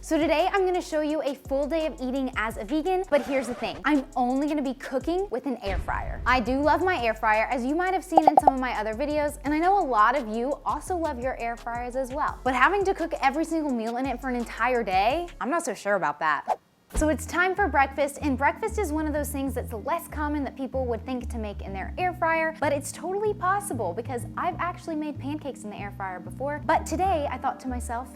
So today I'm gonna show you a full day of eating as a vegan, but here's the thing. I'm only gonna be cooking with an air fryer. I do love my air fryer, as you might have seen in some of my other videos, and I know a lot of you also love your air fryers as well. But having to cook every single meal in it for an entire day, I'm not so sure about that. So it's time for breakfast, and breakfast is one of those things that's less common that people would think to make in their air fryer, but it's totally possible because I've actually made pancakes in the air fryer before. But today I thought to myself,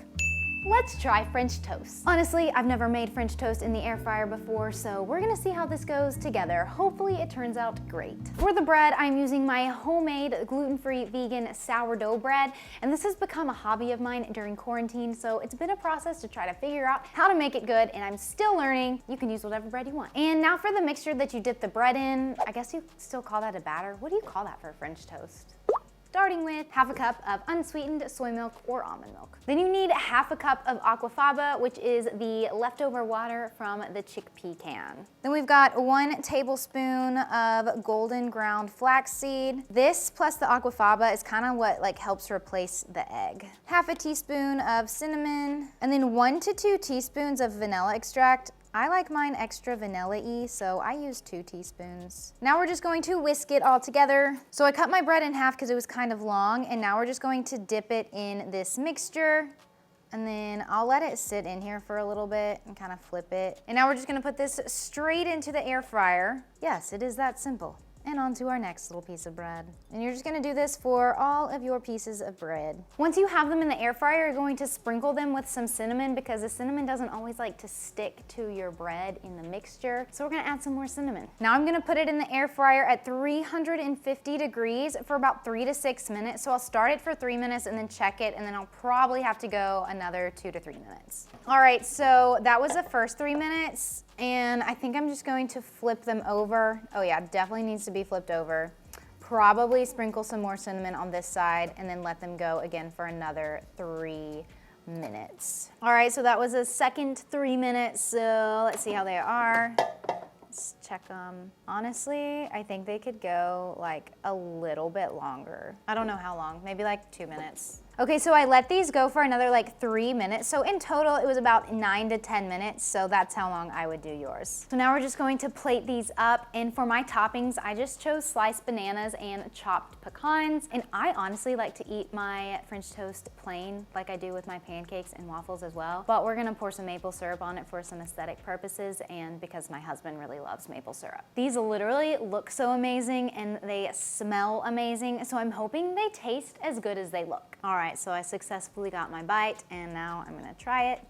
let's try French toast. Honestly, I've never made French toast in the air fryer before, so we're gonna see how this goes together. Hopefully it turns out great. For the bread, I'm using my homemade gluten-free vegan sourdough bread, and this has become a hobby of mine during quarantine, so it's been a process to try to figure out how to make it good, and I'm still learning. You can use whatever bread you want. And now for the mixture that you dip the bread in, I guess you still call that a batter. What do you call that for French toast? Starting with half a cup of unsweetened soy milk or almond milk. Then you need half a cup of aquafaba, which is the leftover water from the chickpea can. Then we've got 1 tablespoon of golden ground flaxseed. This plus the aquafaba is kind of what helps replace the egg. Half a teaspoon of cinnamon, and then 1 to 2 teaspoons of vanilla extract. I like mine extra vanilla-y, so I use 2 teaspoons. Now we're just going to whisk it all together. So I cut my bread in half because it was kind of long, and now we're just going to dip it in this mixture, and then I'll let it sit in here for a little bit and kind of flip it. And now we're just gonna put this straight into the air fryer. Yes, it is that simple. And on to our next little piece of bread. And you're just gonna do this for all of your pieces of bread. Once you have them in the air fryer, you're going to sprinkle them with some cinnamon because the cinnamon doesn't always like to stick to your bread in the mixture. So we're gonna add some more cinnamon. Now I'm gonna put it in the air fryer at 350 degrees for about 3 to 6 minutes. So I'll start it for 3 minutes and then check it, and then I'll probably have to go another 2 to 3 minutes. All right, so that was the first 3 minutes. And I think I'm just going to flip them over. Oh yeah, definitely needs to be flipped over. Probably sprinkle some more cinnamon on this side and then let them go again for another 3 minutes. All right, so that was the second 3 minutes. So let's see how they are. Let's check them. Honestly, I think they could go a little bit longer. I don't know how long, maybe 2 minutes. Okay, so I let these go for another 3 minutes. So in total, it was about 9 to 10 minutes. So that's how long I would do yours. So now we're just going to plate these up. And for my toppings, I just chose sliced bananas and chopped pecans. And I honestly like to eat my French toast plain, like I do with my pancakes and waffles as well. But we're gonna pour some maple syrup on it for some aesthetic purposes and because my husband really loves maple syrup. These literally look so amazing and they smell amazing. So I'm hoping they taste as good as they look. All right, so I successfully got my bite and now I'm gonna try it.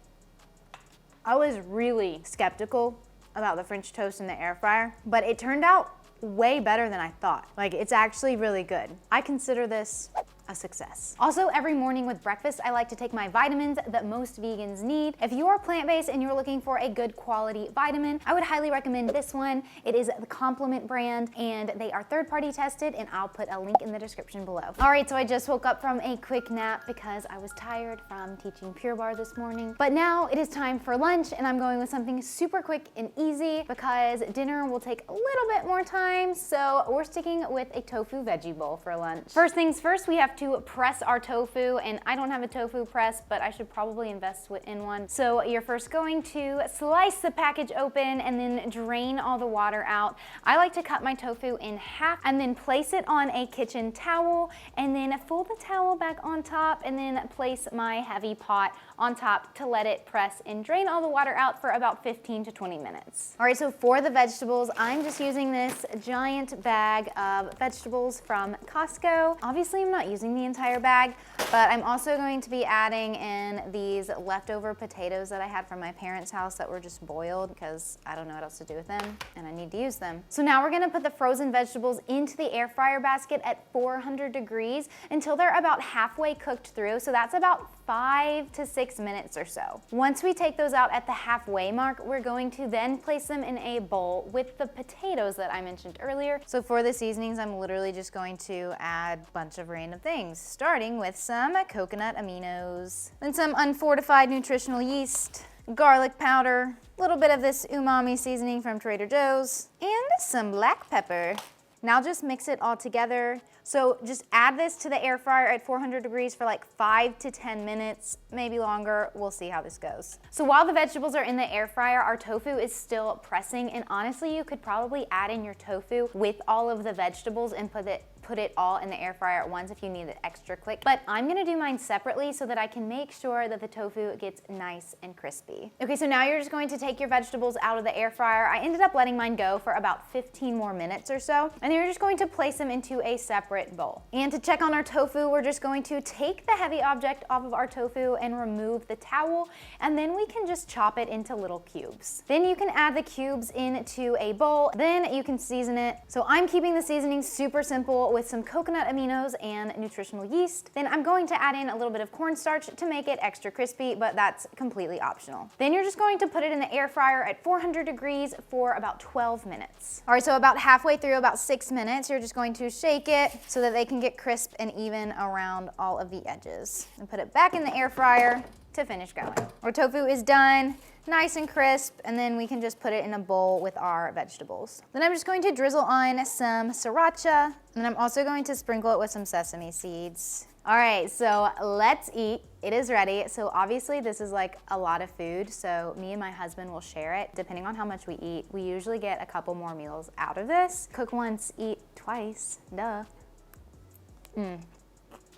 I was really skeptical about the French toast in the air fryer, but it turned out way better than I thought. It's actually really good. I consider this a success. Also, every morning with breakfast, I like to take my vitamins that most vegans need. If you are plant-based and you're looking for a good quality vitamin, I would highly recommend this one. It is the Complement brand and they are third-party tested, and I'll put a link in the description below. All right, so I just woke up from a quick nap because I was tired from teaching Pure Barre this morning. But now it is time for lunch, and I'm going with something super quick and easy because dinner will take a little bit more time. So we're sticking with a tofu veggie bowl for lunch. First things first, we have to press our tofu, and I don't have a tofu press, but I should probably invest in one. So you're first going to slice the package open and then drain all the water out. I like to cut my tofu in half and then place it on a kitchen towel and then fold the towel back on top and then place my heavy pot on top to let it press and drain all the water out for about 15 to 20 minutes. All right, so for the vegetables, I'm just using this giant bag of vegetables from Costco. Obviously, I'm not using the entire bag, but I'm also going to be adding in these leftover potatoes that I had from my parents' house that were just boiled because I don't know what else to do with them and I need to use them. So now we're gonna put the frozen vegetables into the air fryer basket at 400 degrees until they're about halfway cooked through. So that's about 5 to 6 minutes or so. Once we take those out at the halfway mark, we're going to then place them in a bowl with the potatoes that I mentioned earlier. So for the seasonings, I'm literally just going to add a bunch of random things, starting with some coconut aminos, then some unfortified nutritional yeast, garlic powder, a little bit of this umami seasoning from Trader Joe's, and some black pepper. Now just mix it all together. So just add this to the air fryer at 400 degrees for like 5 to 10 minutes, maybe longer. We'll see how this goes. So while the vegetables are in the air fryer, our tofu is still pressing, and honestly, you could probably add in your tofu with all of the vegetables and put it all in the air fryer at once if you need it extra quick. But I'm gonna do mine separately so that I can make sure that the tofu gets nice and crispy. Okay, so now you're just going to take your vegetables out of the air fryer. I ended up letting mine go for about 15 more minutes or so, and then you're just going to place them into a separate bowl. And to check on our tofu, we're just going to take the heavy object off of our tofu and remove the towel, and then we can just chop it into little cubes. Then you can add the cubes into a bowl, then you can season it. So I'm keeping the seasoning super simple with some coconut aminos and nutritional yeast. Then I'm going to add in a little bit of cornstarch to make it extra crispy, but that's completely optional. Then you're just going to put it in the air fryer at 400 degrees for about 12 minutes. All right, so about halfway through, about 6 minutes, you're just going to shake it so that they can get crisp and even around all of the edges. And put it back in the air fryer to finish going. Our tofu is done, nice and crisp, and then we can just put it in a bowl with our vegetables. Then I'm just going to drizzle on some sriracha, and I'm also going to sprinkle it with some sesame seeds. All right, so let's eat. It is ready. So obviously this is like a lot of food, so me and my husband will share it. Depending on how much we eat, we usually get a couple more meals out of this. Cook once, eat twice, duh.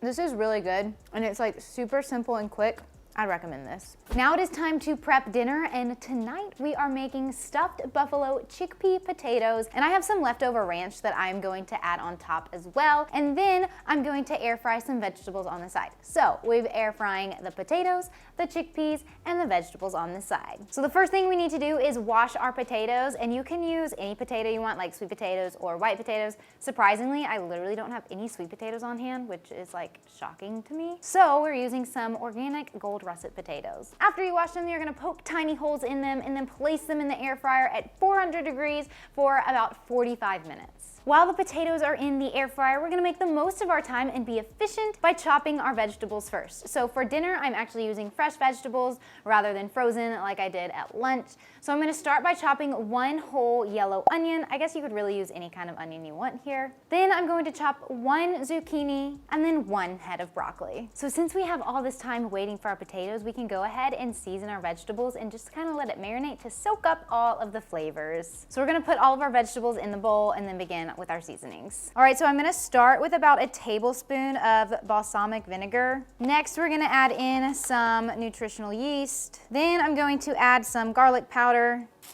This is really good, and it's like super simple and quick. I recommend this. Now it is time to prep dinner, and tonight we are making stuffed buffalo chickpea potatoes, and I have some leftover ranch that I'm going to add on top as well, and then I'm going to air fry some vegetables on the side. So we're air frying the potatoes, the chickpeas, and the vegetables on the side. So the first thing we need to do is wash our potatoes, and you can use any potato you want, like sweet potatoes or white potatoes. Surprisingly, I literally don't have any sweet potatoes on hand, which is like shocking to me. So we're using some organic gold russet potatoes. After you wash them, you're gonna poke tiny holes in them and then place them in the air fryer at 400 degrees for about 45 minutes. While the potatoes are in the air fryer, we're gonna make the most of our time and be efficient by chopping our vegetables first. So for dinner, I'm actually using fresh vegetables rather than frozen like I did at lunch. So I'm gonna start by chopping 1 whole yellow onion. I guess you could really use any kind of onion you want here. Then I'm going to chop 1 zucchini and then 1 head of broccoli. So since we have all this time waiting for our potatoes, we can go ahead and season our vegetables and just kind of let it marinate to soak up all of the flavors. So we're gonna put all of our vegetables in the bowl and then begin with our seasonings. All right, so I'm gonna start with about a tablespoon of balsamic vinegar. Next, we're gonna add in some nutritional yeast. Then I'm going to add some garlic powder.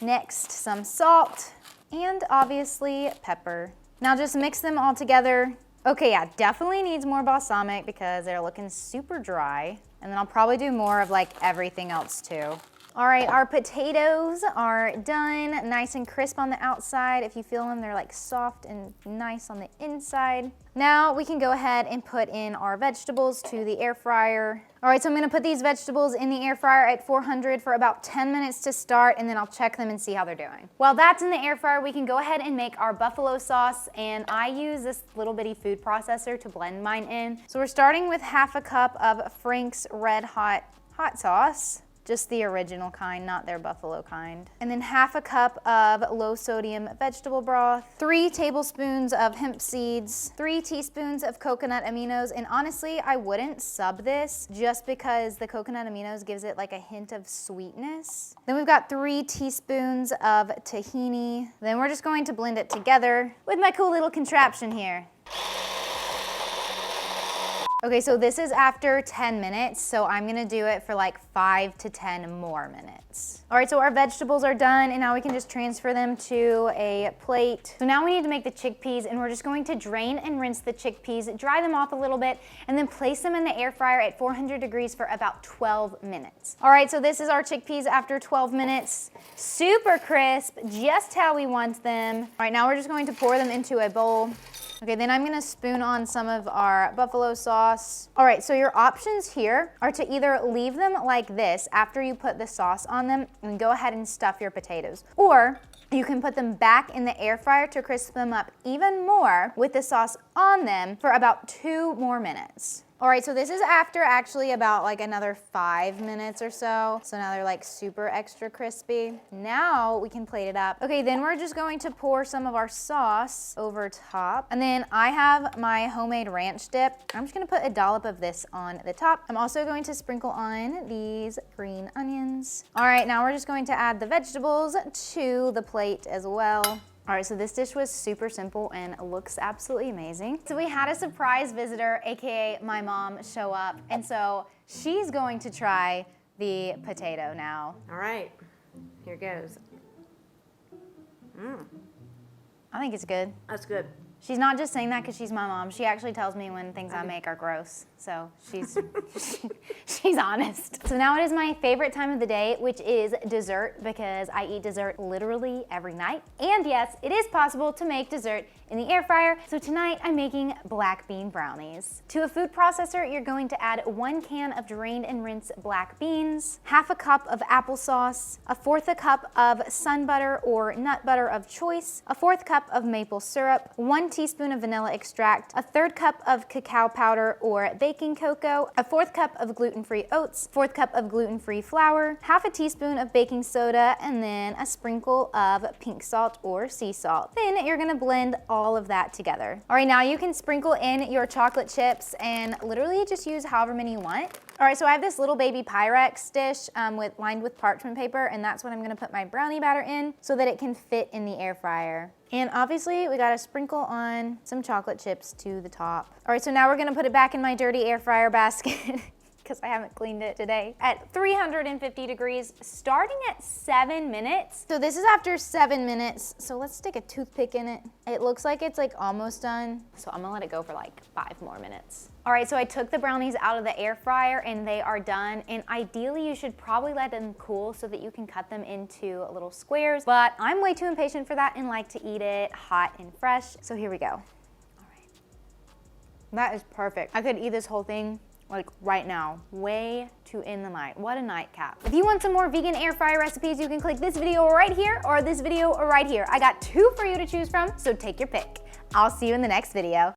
Next, some salt, and obviously pepper. Now just mix them all together. Okay, yeah, definitely needs more balsamic because they're looking super dry. And then I'll probably do more of like everything else too. All right, our potatoes are done, nice and crisp on the outside. If you feel them, they're like soft and nice on the inside. Now we can go ahead and put in our vegetables to the air fryer. All right, so I'm gonna put these vegetables in the air fryer at 400 for about 10 minutes to start, and then I'll check them and see how they're doing. While that's in the air fryer, we can go ahead and make our buffalo sauce, and I use this little bitty food processor to blend mine in. So we're starting with half a cup of Frank's Red Hot sauce. Just the original kind, not their buffalo kind. And then half a cup of low sodium vegetable broth, 3 tablespoons of hemp seeds, 3 teaspoons of coconut aminos. And honestly, I wouldn't sub this just because the coconut aminos gives it like a hint of sweetness. Then we've got 3 teaspoons of tahini. Then we're just going to blend it together with my cool little contraption here. Okay, so this is after 10 minutes, so I'm gonna do it for like 5 to 10 more minutes. All right, so our vegetables are done, and now we can just transfer them to a plate. So now we need to make the chickpeas, and we're just going to drain and rinse the chickpeas, dry them off a little bit, and then place them in the air fryer at 400 degrees for about 12 minutes. All right, so this is our chickpeas after 12 minutes. Super crisp, just how we want them. All right, now we're just going to pour them into a bowl. Okay, then I'm gonna spoon on some of our buffalo sauce. All right, so your options here are to either leave them like this after you put the sauce on them and go ahead and stuff your potatoes, or you can put them back in the air fryer to crisp them up even more with the sauce on them for about 2 more minutes. All right, so this is after actually about like another 5 minutes or so. So now they're like super extra crispy. Now we can plate it up. Okay, then we're just going to pour some of our sauce over top. And then I have my homemade ranch dip. I'm just gonna put a dollop of this on the top. I'm also going to sprinkle on these green onions. All right, now we're just going to add the vegetables to the plate as well. All right, so this dish was super simple and looks absolutely amazing. So we had a surprise visitor, AKA my mom, show up. And so she's going to try the potato now. All right, here goes. I think it's good. That's good. She's not just saying that because she's my mom. She actually tells me when things I make are gross. So she's she's honest. So now it is my favorite time of the day, which is dessert, because I eat dessert literally every night. And yes, it is possible to make dessert in the air fryer. So tonight I'm making black bean brownies. To a food processor, you're going to add 1 can of drained and rinsed black beans, 1/2 cup of applesauce, 1/4 cup of sun butter or nut butter of choice, 1/4 cup of maple syrup, 1 teaspoon of vanilla extract, 1/3 cup of cacao powder or baking cocoa, 1/4 cup of gluten-free oats, 1/4 cup of gluten-free flour, 1/2 teaspoon of baking soda, and then a sprinkle of pink salt or sea salt. Then you're gonna blend all of that together. All right, now you can sprinkle in your chocolate chips and literally just use however many you want. All right, so I have this little baby Pyrex dish lined with parchment paper, and that's what I'm gonna put my brownie batter in so that it can fit in the air fryer. And obviously we gotta sprinkle on some chocolate chips to the top. All right, so now we're gonna put it back in my dirty air fryer basket because I haven't cleaned it today, at 350 degrees, starting at 7 minutes. So this is after 7 minutes, so let's stick a toothpick in it. It looks like it's like almost done, so I'm gonna let it go for like 5 more minutes. All right, so I took the brownies out of the air fryer and they are done, and ideally you should probably let them cool so that you can cut them into little squares, but I'm way too impatient for that and like to eat it hot and fresh, so here we go. All right, that is perfect. I could eat this whole thing like right now, way too in the night. What a nightcap. If you want some more vegan air fryer recipes, you can click this video right here or this video right here. I got 2 for you to choose from, so take your pick. I'll see you in the next video.